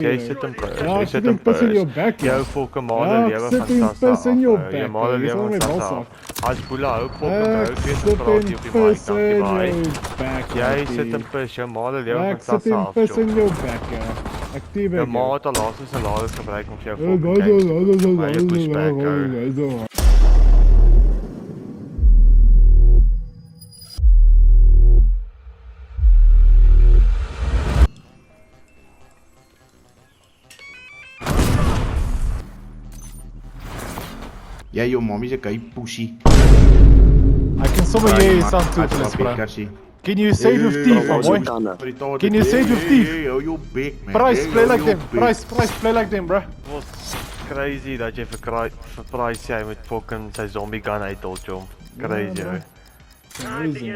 Jy sit in pus. Ja, Jy ek sit sit in in pus in pus. jou bek, Jou ja. volkemale Ja, lewe ek sit van in Sassa. pus in jou Jou bek, male jy lewe sal van my bal Sassa. sak. As boela hou kop Ek onthou, ek weet sit praat in jy op die mic, pus dankie in baie. jou bek, Jy sit in Mattie. pus, jou male lewe Ek van sit Sassa in af, pus in John. jou bek, ja. Actief Jou ek ma jou. het al laatste salaris gebruik om vir jou Ek volk te kyk. Maar jy pushback, ou. Yeah, your mommy's a guy pussy. I can sommer jy staan toegelis, bro. Can you say it with teeth, my boy? Can you say it with teeth? You big man. Price, play like them. Price, play like them, bro. Was crazy dat jy vir Price jy met fucking sy zombie gun uitdol, John. Crazy, ou.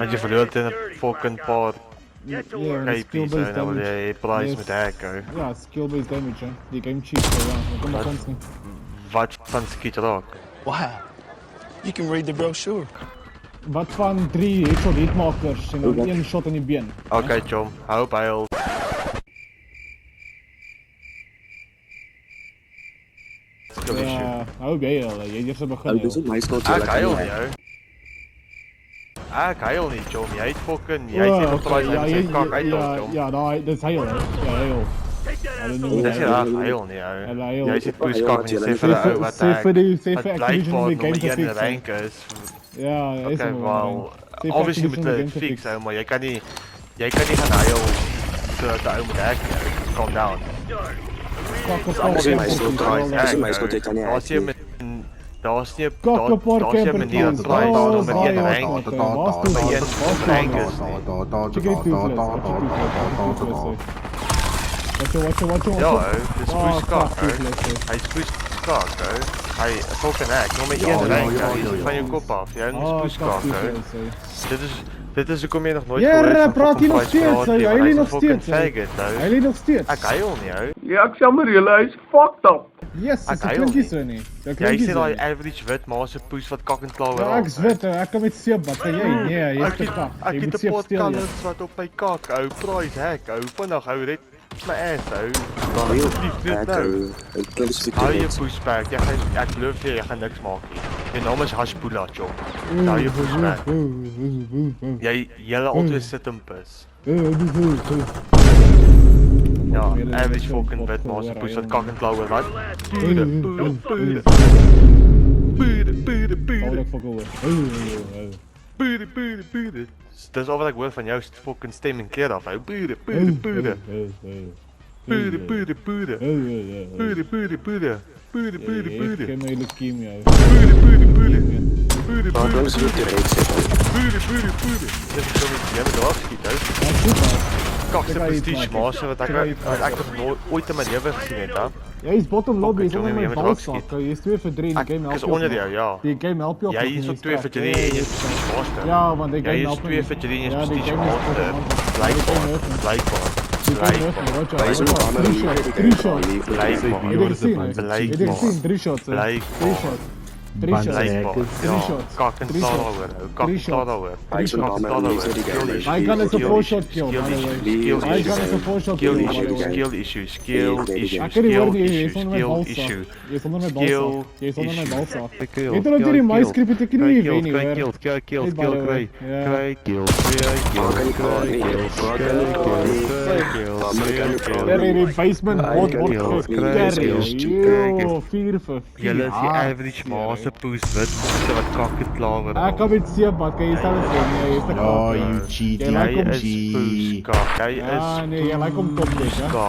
Want jy verloor teen 'n fucking paar KP's, en dan wil jy Price met hack, ou. Ja, skill-based damage, hè. Die game cheat, ja. Wat kom maar ons nie. Wat van skiet raak? Wow. You can read the brochure. Wat van 3 headshot hitmakers en dan 1 shot in die been? Okay, John. Hou byl. Ja, hou by julle. Jy het eers begin. Ek huil nie, ou. Ek huil nie, John. Jy het fucking jy sê vir Price hy sê kak uitdol, John. Ja, daai dis huil, hè. Ja, huil. Dis nie reg, huil nie, ou. Jy sê pushkak en jy sê vir 'n ou wat sê vir wat Activision in die game te in fix. rank is. Ja, is Okay, hom. wel, obviously met die fix, ou, maar jy kan nie gaan huil sodat die ou moet hack nie. Calm down. Daar's nie manier dat Price nommer 1 rank Watch. Ja, ou, dis pushkak, ou. Hy's pushkak, ou. Hy fucking hack, nommer 1 rank, ou, van jou kop af. Jy is pushkak, ou. Dit is hoekom jy nog nooit Ja, praat jy nog steeds, hy lê nog fucking steeds. faggot, ou. Hy lê nog steeds. Ek huil nie, ou. Ja, ek sê maar julle, hy's fucked up. Yes, Ek dit huil klink nie. nie so nie. Dit Jy klink nie sê so daai nie. average wit ma se poes wat kak en klaar Ja, ek's wit, ek kan met seep, wat kan jy? Nee, jy is te kak. Ek Jy het moet 'n seep pot steel. colours wat op my kak, ou. Price hack, ou. Vinnig, ou. Red my ass, ou. Hou jou pushback. Ek glo vir jy gaan niks maak nie. Jou naam is Hashpula, chop. Hou jou pushback. Julle altyd sit in pus. Ja, average fucking wit ma se poes wat kak en klaar oor wat? Bude. Dis al wat ek hoor van jou fucking stem en keer af, ou. Bude. Ek ken my leukemie. Dis so met jy met daar skiet, ou. Kakse prestige maase wat ek nog ooit in my lewe gesien het, hè. Jy is bottom lobby, Fucking sonder my jongen, jy bal moet sak. Jy is 2 vir 3 in die game help. Ek is onder jou, ja. Die game help jou. Jy is op 2 vir 3 en jy is prestige master. Ja, want die game Jy is help 2 vir 3 en jy is prestige game master. Blykbaar. Drie shots. Kak en klaar daaroor, ou. Kak en klaar daaroor. My gun is a 4-shot kill, by the way. My gun is a 4-shot kill, by the way. Skill issue. Ek kan nie hoor nie, jy is onder my bal sak. Jy is onder my bal sak. Jy is onder my bal sak. Weet jy dat jy die my script het ek nie weet nie, hoor. Daar in die basement word gekry. 4 vir 4. Julle is die average maase poes wit wat kak en klaar word. Ek kan met seep wat kan jy sê dit nie, jy is te Oh, kak. you cheat, Jy is you poeskak. Jy is Ja, nee, jy lyk om top dik, hè. Hou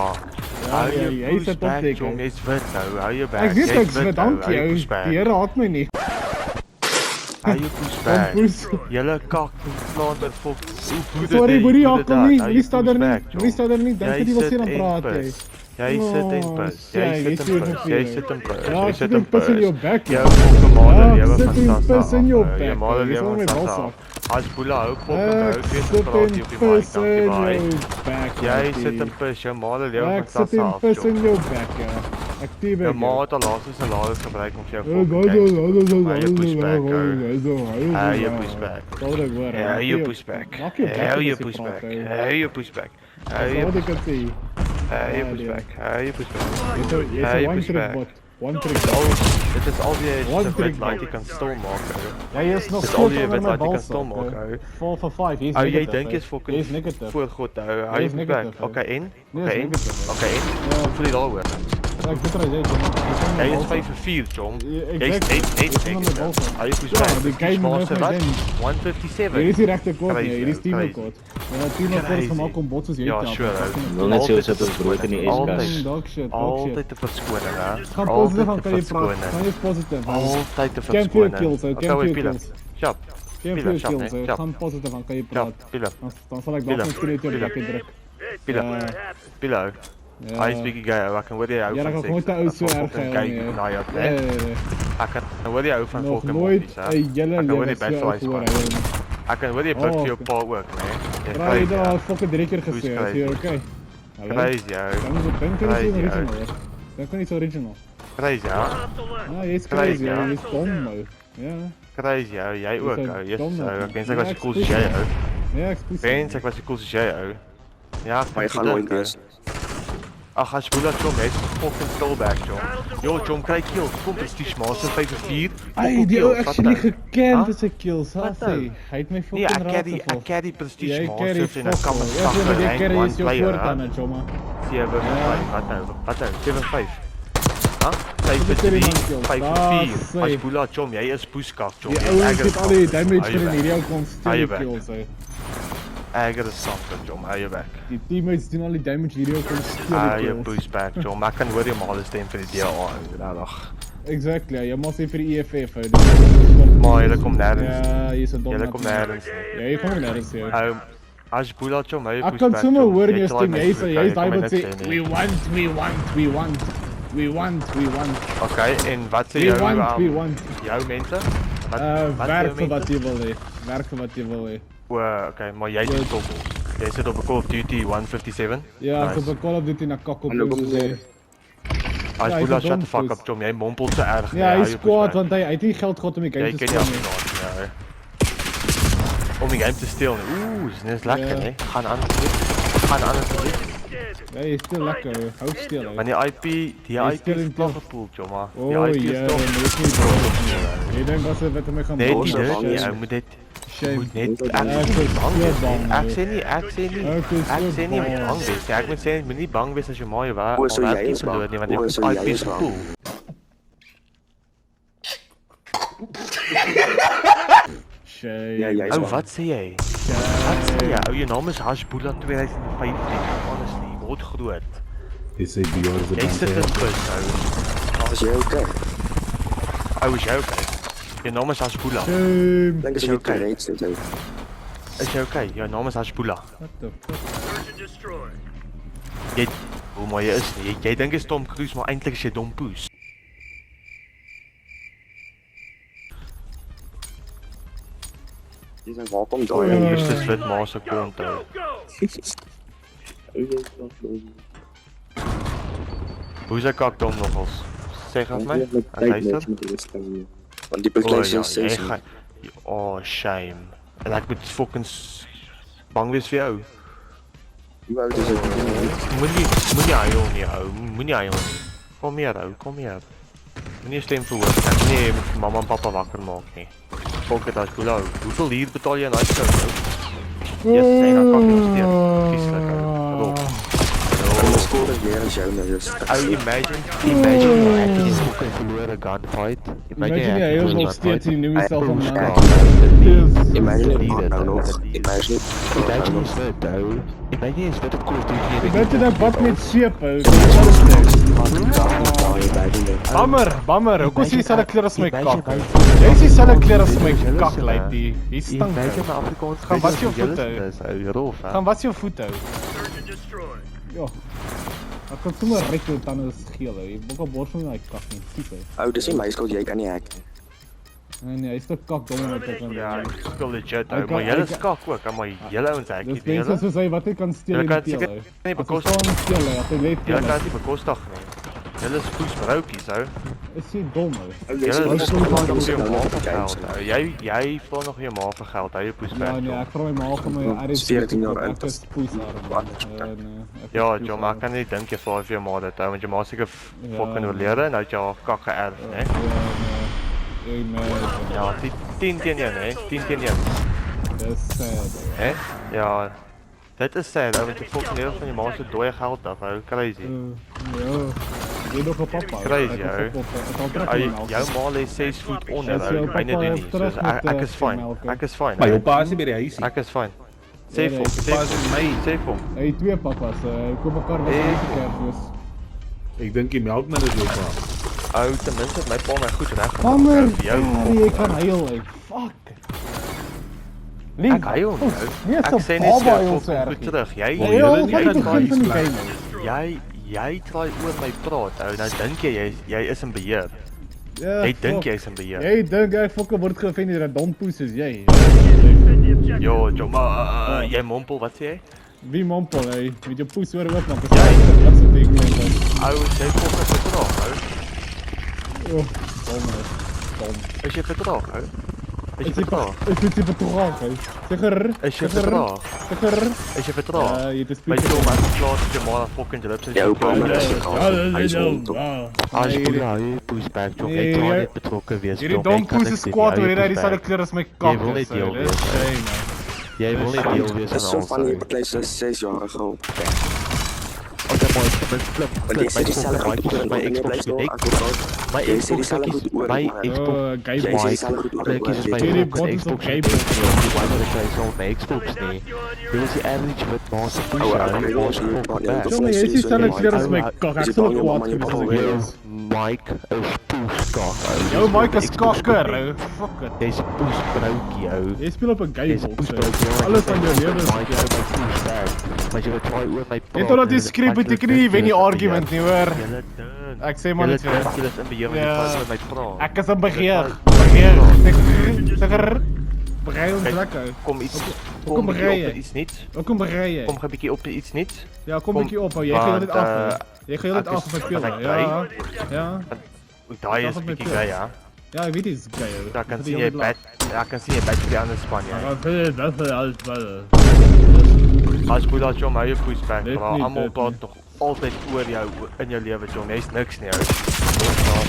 Ja, jou jy is 'n poes back, topdik, jong. hè. Jy's wit nou. Hou jou back. Ek weet ek's wit met nou, dankie hou jou jou. poes back. Die Here haat my nie. Hou jou poes back. Poes. Julle kak en klaar met fok. Sorry, boerie, hakkel nie. Moenie staan daar nie. Moenie staan daar nie. Dink jy wil sien dan praat jy. Jy sit in pus. Jy sit in pus. Jy sit in pus. Ja, Jy ek sit sit in in pus in pus. jou bek. Jou fokkemale Ja, lewe sit van in Sassa. pus in jou Jou bek. male Jy lewe sal my van bal Sassa. sak. As boela hou kop Ek onthou, weet sit praat jy op in die mic, pus dankie in baie. jou bek. Jy sit in pus, jou male lewe Ek van sit in Sassa. pus in jou bek, ja. Actief Jou ek. ma het al laatste salaris gebruik om vir jou fok te kyk. Maar jy pushback, hou jou pushback. Sal ek hoor. Hou jou pushback. Maak jou bek Hou jou as jy pushback. praat, hè. Hou jou pushback. Hou Dis jou wat ek kan sê. Jy pushback. Jy pushback. Jy's 'n one trick bot. One trick bot. Dit is alweer One so trick wat bot. jy kan stil maak. Ja, jy is nog Dis goed al die onder wat my jy kan balsak, stil maak. 4 for 5, jy's Ou jy negative, dink hè. jy's fucking Jy's negative. voor God hou. Hy Jy's pushback. negative, hè. Okay, en? Nee, Okay, is en? negative, hè. Okay, en? Ja. Voel jy daaroor? Ja, ek weet wat jy sê, Jy is 5 vir 4, John. Ja, Jy's exactly. 8 Jy is onder my balsak. Hy pushback. Ja, die game Master is my wat? game. 157. Hier is die regte kort, Crazy, nee, hier is team crazy. kort. Ja, team kort is Crazy. gemaak om bots soos jy Ja, te help. sure, ou. Wil net sê ons het ons brood in die Altyd. yskas. Dog shit. Altyd te verskoning, hè? Gaan positief aan Altyd te kan jy praat. verskoning. Gaan jy positief aan. Altyd te Camp verskoning. your kills, ou, Okay, camp wait, your Pila. kills. Shop. Geen Pila, veel shop, kills, nee, hè. shop. Gaan positief aan kan jy Shop, praat. Pila. Dan sal ek Pila, dalk net net jou Pila. druk. Pila. Pila. Ja. Hy speak gay, ek kan hoor jy hou Ja, van ek seks. het nooit 'n ou so erg Fucking gehou gay nie. na jou, Ja, né? ja, ja. Ek kan hoor jy hou van Nog fucking nooit moppies, hè? 'n hele Ek kan hoor lewe jy bad so flies gehoor, man. hè. Ek kan hoor jy bid vir jou pa ook, né? Bro, jy het al fucking 3 keer gesê, is jy okay? Hallo? Crazy, ou. Dan kan jy Crazy, sê original, ou. hè. Dan kan jy sê original. Crazy, ja. Ja, jy's Crazy, crazy, ja. jy's dom, ou. Ja. Crazy, ou. Jy ook, Jy's ou. een Yes, dom, ou. ou. Ek wens ek was Ja, so cool ek soos jy, spoes, ou. Ja, ek spoes. Wens ek was so cool soos jy, ou. Ja, ek Maar jy gaan dink, nooit ou. wees. Ag, as jy dat John het, fucking stillback, John. Yo, John, kry kills. Kom, prestige master 5 vir 4. Ai, die ou actually gekend Huh? is sy kills, ha, Wat sê. nou? Hy het my Nee, fucking ek carry prestige Jy carry masters en ek kan fuck. met Ja, jy sagte rank carry 1 is jou player, voortaan, hè. hè, Joma. 7 vir 5, wat nou? Wat nou? 7 vir 5. Ha? 5 vir Dit is die 3, man kills. 5 vir Daar 4. sê. As Boela, John, jy is poeskak, John. Die Jy is ouens het al die damage Hou vir je in hierdie ou Hou constant je back. kills, hè. Agger is sagte, John. Hou je back. Die teammates doen al die damage hierdie ou constant Hou je kills. pushback, John. Maar ek kan hoor jy maar alles stem vir die DA, regtig. Exactly, ja, jy moet sê vir die EFF, hè. Maar jy kom nêrens. Ja, jy's 'n dom. Jy kom nêrens. Ja, jy kom nêrens, hè. Hou as Boela, John, hou je Ek pushback. kan sommer John. hoor in Jy jou try stem, my jy's te jy's kry, daai kom wat my sê niks sê we nie. want. Okay, en wat sê We jou want. jou mense? Wat Werk jou vir wat mense? jy wil hê. Werk vir wat jy wil hê. O, okay, maar jy sit op. Jy sit op 'n Call of Duty 157. Ja, Nice. so op Call of Duty na kak op En dan kom ons jy- sê. As Ja, hy Boela is 'n shut dom the fuck poes. up, John. Jy mompel te erg. Ja, hou hy's je kwaad pushback. want hy het nie geld gehad om die game Jy te ken die speel nie. Afrikaans, ja. Om die game te steel. Oeh, dis lekker, Ja. hè. Gaan aan. Gaan aan. Ja, jy speel lekker, hou stil, hè. Want die IP, die Jy IP speel is in toch plek. gepoeld, joh, maar. Oh, Die IP ja, is toch. dan moet jy nie. Jy dink as wat my gaan Nee, Boos die en dit bang nie, is. ou moet dit Shame. moet net Ja, ek ek is is bang so wees bang, nie. ou. Ek sê nie Ek is so nie moet bang. bang wees nie. Ek moet sê moet nie bang wees as jy maar waar O, so al jy werk is bang. verloor nie, want O, jy so moet jy IP is bang. gepoel. Shame. Ja, jy is Ou, bang. wat sê jy? Wat sê jy? Ou, jou naam is Hashbula 2015. Honestly, word groot. Jy sê Bjorn is 'n Jy sit in bus, ou. Is jy okay? Ou, is jy okay? Jou naam is Hashbula. Shame. Dink as jy okay? okay is, jy. Is jy okay? Jou naam is Hashbula. What the fuck? Jy hoe maar jy is nie. Jy dink is Tom Cruise, maar eintlik is jy dom poes. Dis 'n wapen Ja. daai. Jy is dis wit maar se kont ou. Hoe is hy kak dom nogals? Sê gou vir my. Hy luister. Want die Oh, PlayStation ja, jy 6. gaan. Oh, shame. En ek moet fucking bang wees vir jou. Hoe oud is dit? Moenie huil nie, ou. Moenie huil nie. Kom hier, ou. Kom hier. Moenie stem verhoor. Ek moet nie met mamma en pappa wakker maak nie. Fok dit as Boela. Hoeveel huur betaal jy aan daai show? Yes, en dan kan jy steeds. Kieslik, ou. Rop. Die skool is meer as jou nou is. Ou, imagine ek het fucking verloor 'n gunfight. Imagine jy is nog steeds die nuwe self van man. Imagine dit nou nog. Imagine. Imagine is dit, ou. Imagine is dit op Call of Duty. Dit is 'n bad met seep, ou. Bammer. Hoekom sê jy dieselfde kleur as my kak? Jy is dieselfde kleur as my kak, lady. Hier stink. Imagine Afrikaans. Gaan wat jou voete. Ou, rof, hè. Gaan wat jou voet hou. Ja. Ek kan sommer rek jou tande skeel, ou. Jy bok op borsel in daai kak nie. Kies ou. Ou, dis nie my skuld jy kan nie hack. Nee, hy's te kak dom om te kan. Ja, ek speel legit, Hy ou. kan- Maar hy julle kan- skak ook, maar julle ouens ek Dis nie. mense soos hy wat hy kan steel Julle in kan die seker teel, ou. nie As hy bekostig. kan steel, as hy let Julle kan teel. dit nie bekostig nie. Julle is poesbroukies, ou. Is jy dom, ou? Julle is Ons nog gaan nog ons jou gaan ma nog vir games geld, ou. Jy vra nog jou ma vir geld, hou jou Ja, poesbek. nee, ek vra my ma vir my RS 14 jaar oud, ek is poesarm. Nee, Ja, John, maar ek kan nie dink jy vra vir jou ma dit, ou, want jou ma is seker fucking oorlede en nou het jy haar kak geërf, né? Hey man, Ja, 10 teen 1, hè? 10 teen 1. that's sad. Hè? Ja. Dit is sad, ou, want jy fucking deel van jou ma se dooie geld af, ou. Crazy. Ja, jy nog 'n pappa. Crazy, ou. Jou ma lê 6 voet onder, ou. Myne doen nie. So ek is fine. Ek is fine. Maar jou pa is nie by die huis nie. Ek is fine. Sê vir hom, sê Pa is vir in my. hom, sê vir hom. Hy het twee pappas, kom mekaar wat Kersfees. Ek dink die melkman is jou pa. Ou, ten minste het my pa my goed reg. Mammer, Jou jy kan huil, ey. Fuck. Ek huil nie. Nee, Ek so sê net baba jy heel fucking erg. goed terug. Jy Jy jy het try van die game. jy try oor my praat, ou. Nou dink jy is in beheer. Ja, Jy dink jy is in beheer. Jy dink ek fucking word gevind deur 'n dom poes soos jy. Jo, maar jy mompel, wat sê jy? Wie mompel, ey? Met jou poes oor ook man. Jy. Wat se ding man. Ou, jy fucking vertraag, ou. Oh, dom. Is jy vertraag, ou? Is jy vertraag? Ek het dit betraag, ey. Seker. Is jy vertraag? Seker. Is jy vertraag? Ja, jy het 'n My speaker. dom, ek klaar dat jy maar fucking lips is. Jou pa moet Ja, hy is hond. As jy nou pushback, John, Nee, ek kan jy- nie betrokke wees. Hierdie John, dom ek kan poes niks is doen, kwaad jy oor pushback. dieselfde kleur as my kak. Jy wil net deel wees, Dis ou. shame, man. Jy wil nie deel wees Dit is van so ons. van die ou. party se 6-jarige op. Okay, maar ek flip Want jy sê dieselfde goed oor my en jy bly Xbox stil, Connect. ek hoor. My Jy sê Xbox dieselfde is goed oor my en oor. Xbox. Oh, Jy game sê boy. dieselfde goed oor en Like is oor. my Hierdie Xbox buttons op Xbox game nie. boy. Die one wat ek kry is op my Xbox nie. Dit is die average wat maar se push Oh, uit. ek weet Maar nie, se ek fucking weet nie. back. Jongen, jy is dieselfde kleur as my kak. Ek Is sal dit kwaad al jou wees as mamma ek jou weet. Mike is poeskak. Jou mic is kakker, ou. Fuck it. Jy's 'n poesbroukie, ou. Jy speel op 'n game Jy's 'n box. poesbroukie. Alles van jou lewe is Mike is my poesbak. Maar jy wil try oor my praat. Net omdat jy skryf beteken nie wen die argument nie, hoor. Julle dink. Ek sê maar net vir jou. Julle is in beheer van Ja. die oor my praat. Ek is 'n begeer. Begeer. Seker. Begeer ons lekker. Kom iets. Kom Kom bietjie ry op jy. iets niets. Kom begry jy. Kom 'n bietjie op iets niets. Ja, kom kom, bietjie op. Jy gaan dit want, af. Hè. Jy gaan dit ek af is- met speel. want ek Ja. Ja. Daai is Stop met bietjie jou. gay, ja. Ja, ek weet dit is gay. ou. Daar kan Dat sien die jy hele bad. Daar kan sien jy bad vir die ander span, ja. dag. Dat is alles wel. As jy dat jy my pushback, Dit bro. nie, Almal dit praat nie. nog altyd oor jou in jou lewe, John. Jy's niks nie, ou.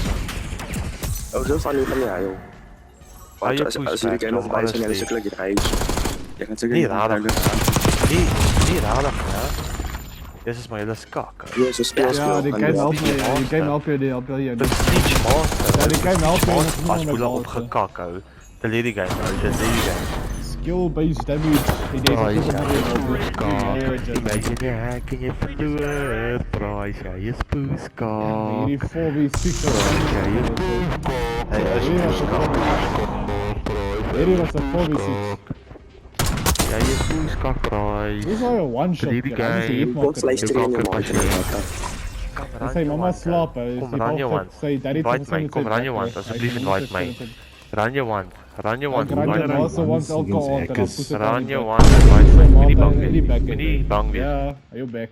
Oh, so van die huil. Hou jou As push jy back, die game of John, ice en jy honestly. sukkel jy reis. Jy gaan seker Nie rarig. Nie rarig, ja. Dis is my hele skak. ou. Jy is 'n speel. Ja, die game help jy. Die game help jy, die help jy. Dit is nie master. Ja, die game help jy nog As nie jy met opgekak, ou. Die lady game, ou. Die lady game. skill-based damage. Die data Praai, is imagine jy hack en jy verloor. Praai, jy is poeskak. Hierdie 4v6 Hy is poeskak. Hierdie was 'n 4v6. Jy is poeskak, praai. Dis al 'n one shot. Hierdie guy- Wat luister jy in jou Kom, maand? Sy mamma slaap. Kom, run jou want. Sy daddy Invite my, kom, run jou want. Asseblief invite my. Run jou want. Run jou want. Run jou Invite my. want. Once alcohol. Run jou want. Invite my. Moenie bang wees. Moenie bang wees. Ja, you back.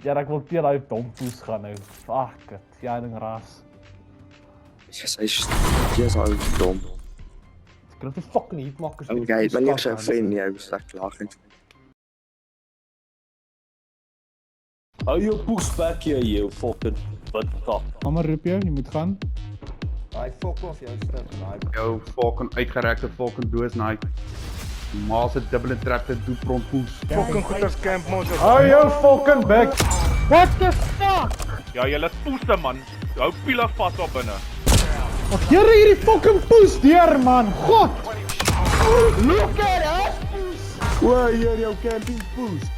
Ja, ek wil teen daai dom poes gaan nou. Fuck it. Ja, ding ras. Jy is al dom. Ek kan dit fucking hit maak as Okay, wanneer sy vriend jy slag lag en Hou jou poesbek jy fucking bitkap. Mamma roep jou, jy moet gaan. Jou fucking uitgerekte fucking doos naai. Maar se dubbele trapte doepront poes. Hou jou fucking back. What the fuck? Ja, julle poeste man. Hou piele vas op binne. Wat here hierdie fucking poes deur man. God. Look at us. Waar hier jou camping poes?